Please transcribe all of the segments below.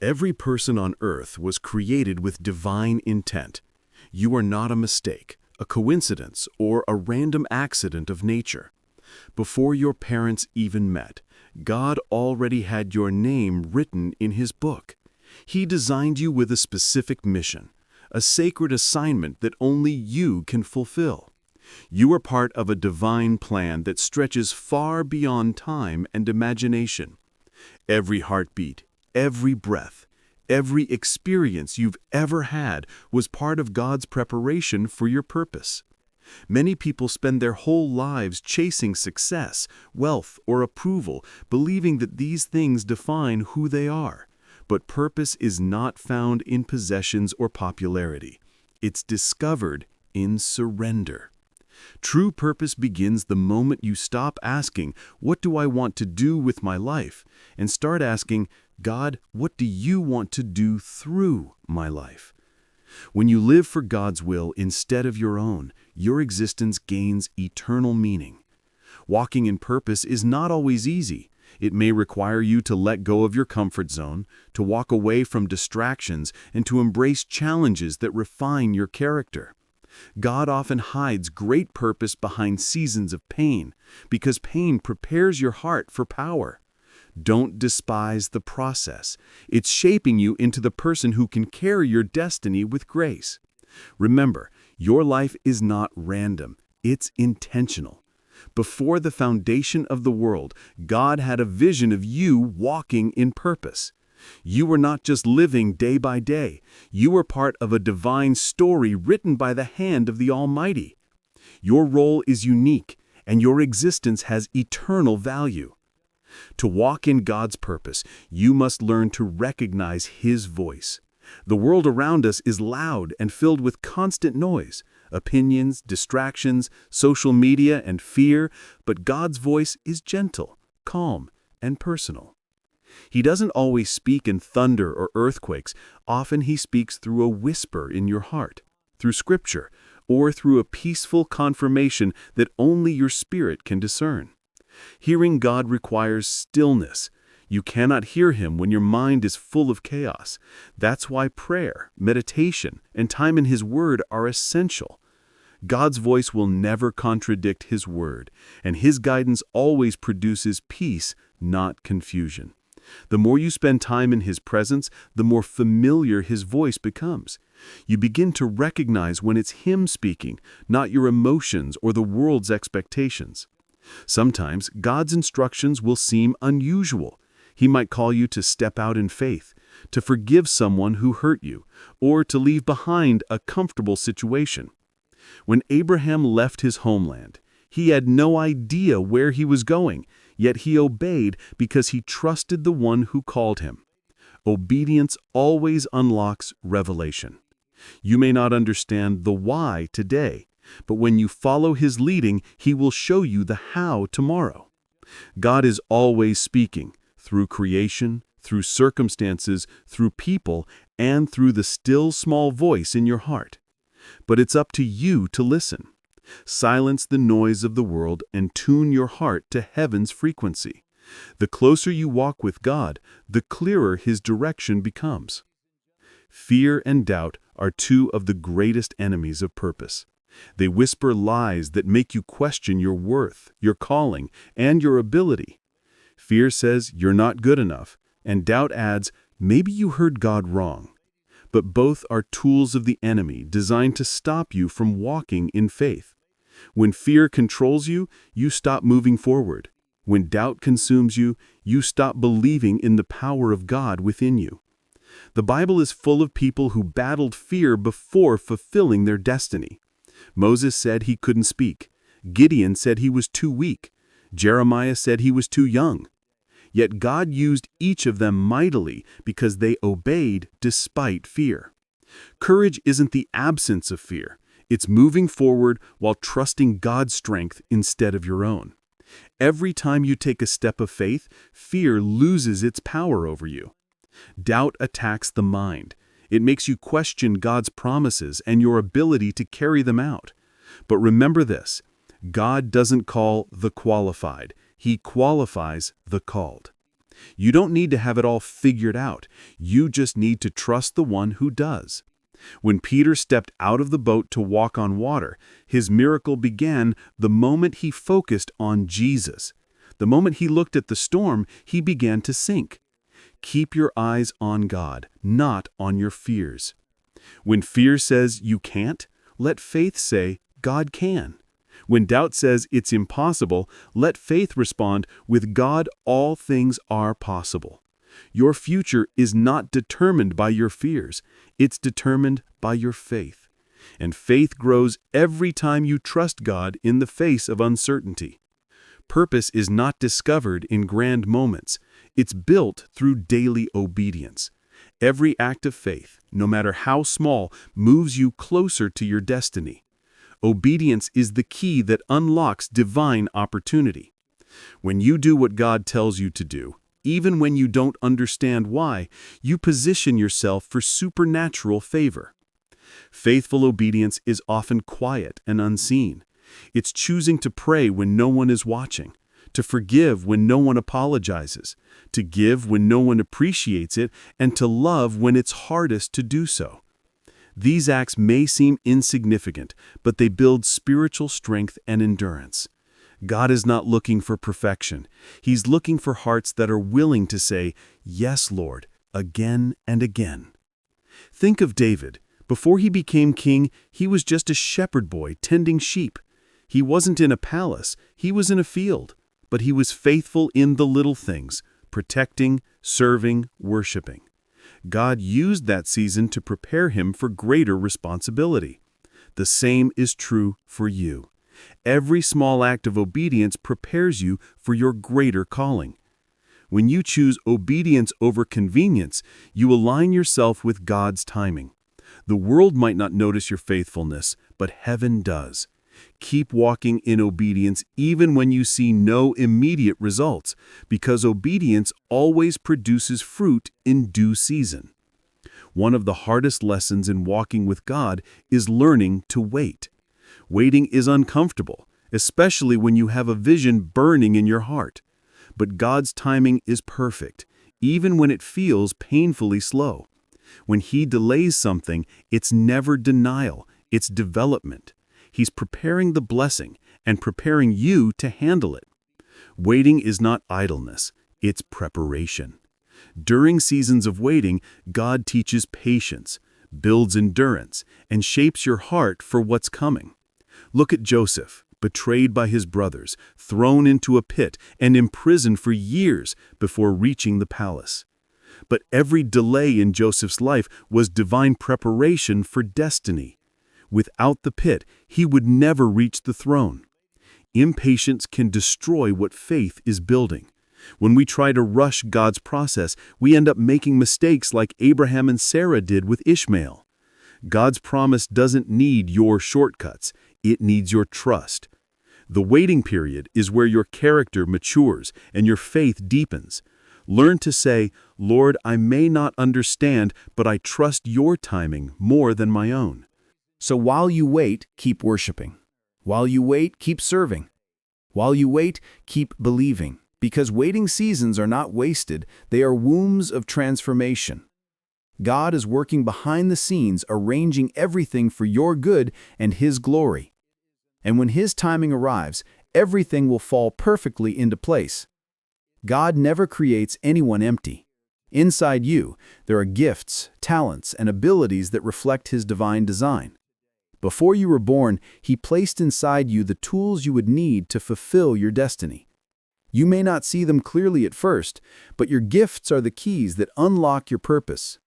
Every person on earth was created with divine intent. You are not a mistake, a coincidence, or a random accident of nature. Before your parents even met, God already had your name written in His book. He designed you with a specific mission, a sacred assignment that only you can fulfill. You are part of a divine plan that stretches far beyond time and imagination. Every heartbeat, every breath, every experience you've ever had was part of God's preparation for your purpose. Many people spend their whole lives chasing success, wealth, or approval, believing that these things define who they are. But purpose is not found in possessions or popularity. It's discovered in surrender. True purpose begins the moment you stop asking, "What do I want to do with my life?" and start asking, "God, what do you want to do through my life?" When you live for God's will instead of your own, your existence gains eternal meaning. Walking in purpose is not always easy. It may require you to let go of your comfort zone, to walk away from distractions, and to embrace challenges that refine your character. God often hides great purpose behind seasons of pain, because pain prepares your heart for power. Don't despise the process. It's shaping you into the person who can carry your destiny with grace. Remember, your life is not random. It's intentional. Before the foundation of the world, God had a vision of you walking in purpose. You were not just living day by day. You were part of a divine story written by the hand of the Almighty. Your role is unique, and your existence has eternal value. To walk in God's purpose, you must learn to recognize His voice. The world around us is loud and filled with constant noise, opinions, distractions, social media, and fear, but God's voice is gentle, calm, and personal. He doesn't always speak in thunder or earthquakes. Often He speaks through a whisper in your heart, through Scripture, or through a peaceful confirmation that only your spirit can discern. Hearing God requires stillness. You cannot hear Him when your mind is full of chaos. That's why prayer, meditation, and time in His Word are essential. God's voice will never contradict His Word, and His guidance always produces peace, not confusion. The more you spend time in His presence, the more familiar His voice becomes. You begin to recognize when it's Him speaking, not your emotions or the world's expectations. Sometimes God's instructions will seem unusual. He might call you to step out in faith, to forgive someone who hurt you, or to leave behind a comfortable situation. When Abraham left his homeland, he had no idea where he was going, yet he obeyed because he trusted the one who called him. Obedience always unlocks revelation. You may not understand the why today, but when you follow His leading, He will show you the how tomorrow. God is always speaking, through creation, through circumstances, through people, and through the still small voice in your heart. But it's up to you to listen. Silence the noise of the world and tune your heart to heaven's frequency. The closer you walk with God, the clearer His direction becomes. Fear and doubt are two of the greatest enemies of purpose. They whisper lies that make you question your worth, your calling, and your ability. Fear says you're not good enough, and doubt adds, maybe you heard God wrong. But both are tools of the enemy designed to stop you from walking in faith. When fear controls you, you stop moving forward. When doubt consumes you, you stop believing in the power of God within you. The Bible is full of people who battled fear before fulfilling their destiny. Moses said he couldn't speak. Gideon said he was too weak. Jeremiah said he was too young. Yet God used each of them mightily because they obeyed despite fear. Courage isn't the absence of fear. It's moving forward while trusting God's strength instead of your own. Every time you take a step of faith, fear loses its power over you. Doubt attacks the mind. It makes you question God's promises and your ability to carry them out. But remember this, God doesn't call the qualified. He qualifies the called. You don't need to have it all figured out. You just need to trust the one who does. When Peter stepped out of the boat to walk on water, his miracle began the moment he focused on Jesus. The moment he looked at the storm, he began to sink. Keep your eyes on God, not on your fears. When fear says you can't, let faith say God can. When doubt says it's impossible, let faith respond, with God all things are possible. Your future is not determined by your fears. It's determined by your faith. And faith grows every time you trust God in the face of uncertainty. Purpose is not discovered in grand moments. It's built through daily obedience. Every act of faith, no matter how small, moves you closer to your destiny. Obedience is the key that unlocks divine opportunity. When you do what God tells you to do, even when you don't understand why, you position yourself for supernatural favor. Faithful obedience is often quiet and unseen. It's choosing to pray when no one is watching, to forgive when no one apologizes, to give when no one appreciates it, and to love when it's hardest to do so. These acts may seem insignificant, but they build spiritual strength and endurance. God is not looking for perfection. He's looking for hearts that are willing to say, "Yes, Lord," again and again. Think of David. Before he became king, he was just a shepherd boy tending sheep. He wasn't in a palace, he was in a field, but he was faithful in the little things, protecting, serving, worshiping. God used that season to prepare him for greater responsibility. The same is true for you. Every small act of obedience prepares you for your greater calling. When you choose obedience over convenience, you align yourself with God's timing. The world might not notice your faithfulness, but heaven does. Keep walking in obedience even when you see no immediate results, because obedience always produces fruit in due season. One of the hardest lessons in walking with God is learning to wait. Waiting is uncomfortable, especially when you have a vision burning in your heart. But God's timing is perfect, even when it feels painfully slow. When He delays something, it's never denial, it's development. He's preparing the blessing and preparing you to handle it. Waiting is not idleness, it's preparation. During seasons of waiting, God teaches patience, builds endurance, and shapes your heart for what's coming. Look at Joseph, betrayed by his brothers, thrown into a pit, and imprisoned for years before reaching the palace. But every delay in Joseph's life was divine preparation for destiny. Without the pit, he would never reach the throne. Impatience can destroy what faith is building. When we try to rush God's process, we end up making mistakes like Abraham and Sarah did with Ishmael. God's promise doesn't need your shortcuts, it needs your trust. The waiting period is where your character matures and your faith deepens. Learn to say, "Lord, I may not understand, but I trust your timing more than my own." So while you wait, keep worshiping. While you wait, keep serving. While you wait, keep believing. Because waiting seasons are not wasted, they are wombs of transformation. God is working behind the scenes, arranging everything for your good and His glory. And when His timing arrives, everything will fall perfectly into place. God never creates anyone empty. Inside you, there are gifts, talents, and abilities that reflect His divine design. Before you were born, He placed inside you the tools you would need to fulfill your destiny. You may not see them clearly at first, but your gifts are the keys that unlock your purpose.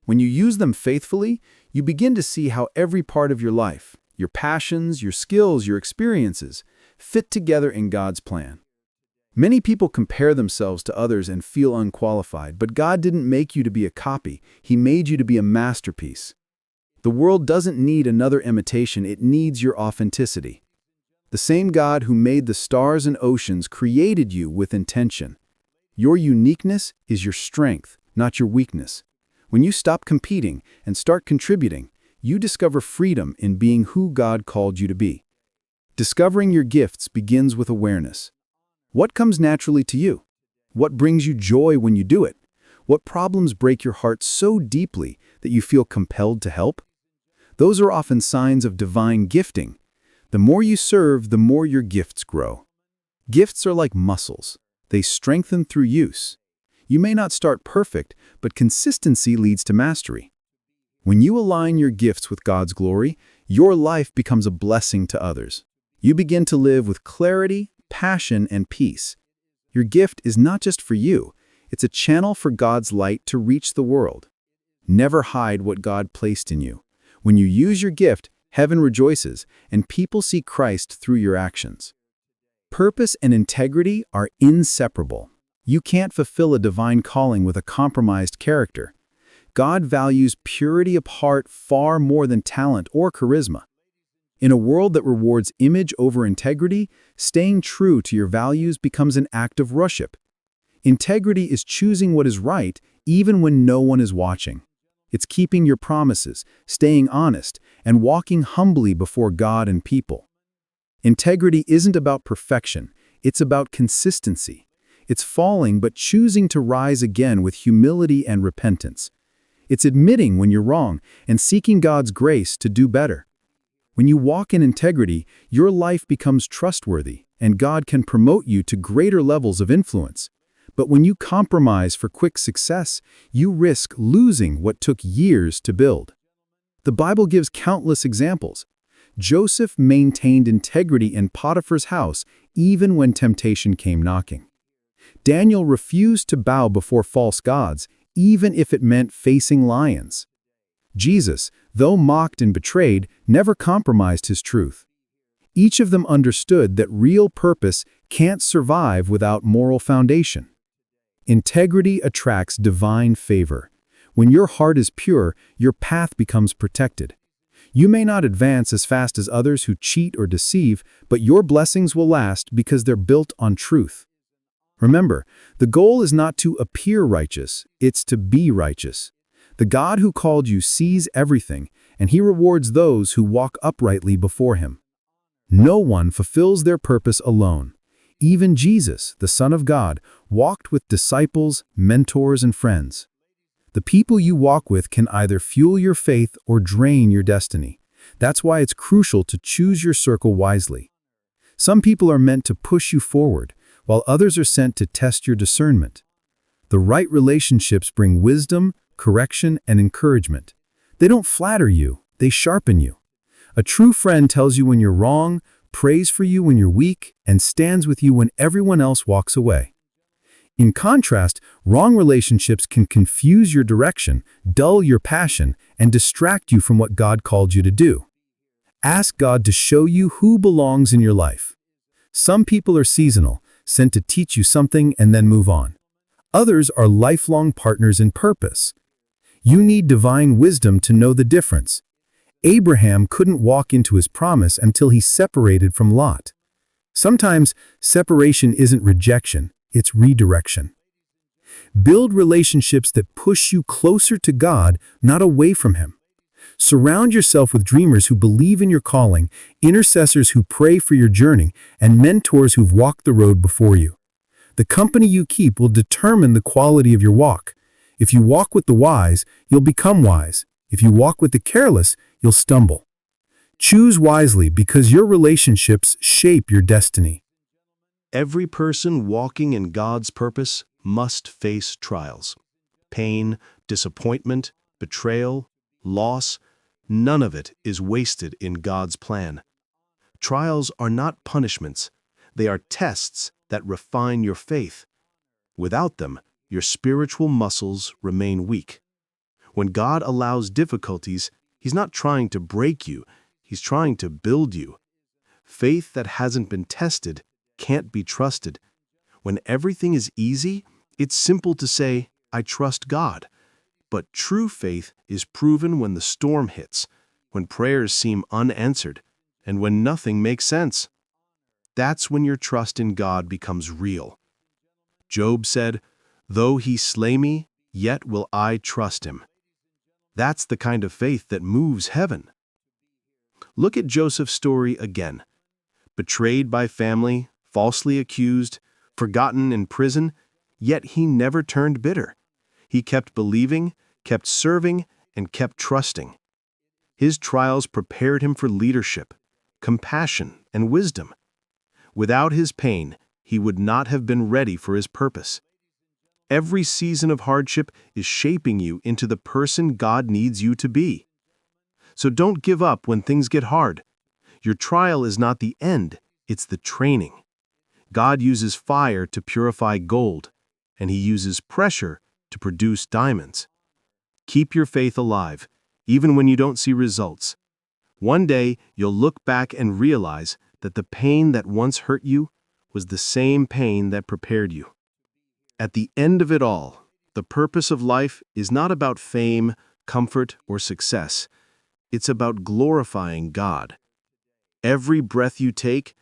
When you use them faithfully, you begin to see how every part of your life, your passions, your skills, your experiences, fit together in God's plan. Many people compare themselves to others and feel unqualified, but God didn't make you to be a copy. He made you to be a masterpiece. The world doesn't need another imitation, it needs your authenticity. The same God who made the stars and oceans created you with intention. Your uniqueness is your strength, not your weakness. When you stop competing and start contributing, you discover freedom in being who God called you to be. Discovering your gifts begins with awareness. What comes naturally to you? What brings you joy when you do it? What problems break your heart so deeply that you feel compelled to help? Those are often signs of divine gifting. The more you serve, the more your gifts grow. Gifts are like muscles. They strengthen through use. You may not start perfect, but consistency leads to mastery. When you align your gifts with God's glory, your life becomes a blessing to others. You begin to live with clarity, passion, and peace. Your gift is not just for you, it's a channel for God's light to reach the world. Never hide what God placed in you. When you use your gift, heaven rejoices, and people see Christ through your actions. Purpose and integrity are inseparable. You can't fulfill a divine calling with a compromised character. God values purity of heart far more than talent or charisma. In a world that rewards image over integrity, staying true to your values becomes an act of worship. Integrity is choosing what is right even when no one is watching. It's keeping your promises, staying honest, and walking humbly before God and people. Integrity isn't about perfection, it's about consistency. It's falling but choosing to rise again with humility and repentance. It's admitting when you're wrong and seeking God's grace to do better. When you walk in integrity, your life becomes trustworthy, and God can promote you to greater levels of influence. But when you compromise for quick success, you risk losing what took years to build. The Bible gives countless examples. Joseph maintained integrity in Potiphar's house even when temptation came knocking. Daniel refused to bow before false gods, even if it meant facing lions. Jesus, though mocked and betrayed, never compromised his truth. Each of them understood that real purpose can't survive without moral foundation. Integrity attracts divine favor. When your heart is pure, your path becomes protected. You may not advance as fast as others who cheat or deceive, but your blessings will last because they're built on truth. Remember, the goal is not to appear righteous, it's to be righteous. The God who called you sees everything, and he rewards those who walk uprightly before him. No one fulfills their purpose alone. Even Jesus, the Son of God, walked with disciples, mentors, and friends. The people you walk with can either fuel your faith or drain your destiny. That's why it's crucial to choose your circle wisely. Some people are meant to push you forward, while others are sent to test your discernment. The right relationships bring wisdom, correction, and encouragement. They don't flatter you, they sharpen you. A true friend tells you when you're wrong, prays for you when you're weak, and stands with you when everyone else walks away. In contrast, wrong relationships can confuse your direction, dull your passion, and distract you from what God called you to do. Ask God to show you who belongs in your life. Some people are seasonal, sent to teach you something and then move on. Others are lifelong partners in purpose. You need divine wisdom to know the difference. Abraham couldn't walk into his promise until he separated from Lot. Sometimes separation isn't rejection, it's redirection. Build relationships that push you closer to God, not away from him. Surround yourself with dreamers who believe in your calling, intercessors who pray for your journey, and mentors who've walked the road before you. The company you keep will determine the quality of your walk. If you walk with the wise, you'll become wise. If you walk with the careless, you'll stumble. Choose wisely because your relationships shape your destiny. Every person walking in God's purpose must face trials. Pain, disappointment, betrayal, loss, none of it is wasted in God's plan. Trials are not punishments. They are tests that refine your faith. Without them, your spiritual muscles remain weak. When God allows difficulties, He's not trying to break you, He's trying to build you. Faith that hasn't been tested can't be trusted. When everything is easy, it's simple to say, I trust God. But true faith is proven when the storm hits, when prayers seem unanswered, and when nothing makes sense. That's when your trust in God becomes real. Job said, "Though he slay me, yet will I trust him." That's the kind of faith that moves heaven. Look at Joseph's story again. Betrayed by family, falsely accused, forgotten in prison, Yet he never turned bitter. He kept believing, kept serving, and kept trusting. His trials prepared him for leadership, compassion, and wisdom. Without his pain, he would not have been ready for his purpose. Every season of hardship is shaping you into the person God needs you to be. So don't give up when things get hard. Your trial is not the end, it's the training. God uses fire to purify gold, and He uses pressure to produce diamonds. Keep your faith alive, even when you don't see results. One day, you'll look back and realize that the pain that once hurt you was the same pain that prepared you. At the end of it all, the purpose of life is not about fame, comfort, or success. It's about glorifying God. Every breath you take,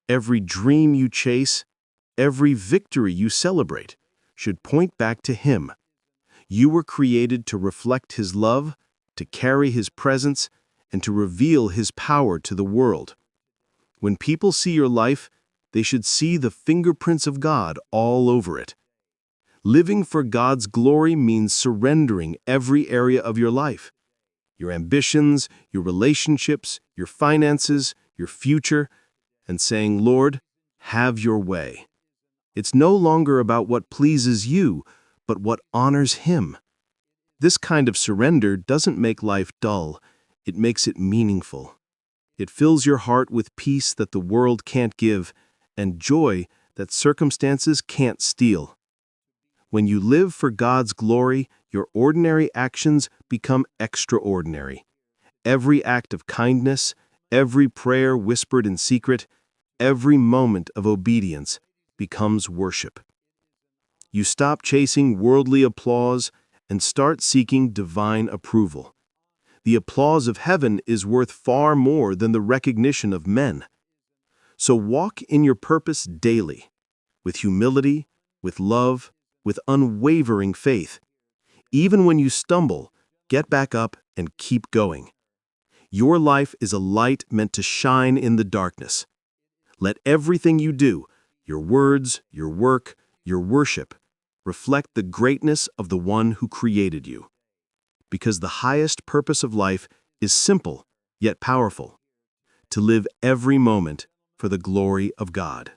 every dream you chase, every victory you celebrate should point back to Him. You were created to reflect His love, to carry His presence, and to reveal His power to the world. When people see your life, they should see the fingerprints of God all over it. Living for God's glory means surrendering every area of your life. Your ambitions, your relationships, your finances, your future, and saying, "Lord, have your way." It's no longer about what pleases you, but what honors Him. This kind of surrender doesn't make life dull, it makes it meaningful. It fills your heart with peace that the world can't give, and joy that circumstances can't steal. When you live for God's glory, your ordinary actions become extraordinary. Every act of kindness, every prayer whispered in secret, every moment of obedience becomes worship. You stop chasing worldly applause and start seeking divine approval. The applause of heaven is worth far more than the recognition of men. So walk in your purpose daily, with humility, with love, with unwavering faith. Even when you stumble, get back up and keep going. Your life is a light meant to shine in the darkness. Let everything you do, your words, your work, your worship, reflect the greatness of the One who created you. Because the highest purpose of life is simple, yet powerful: to live every moment for the glory of God.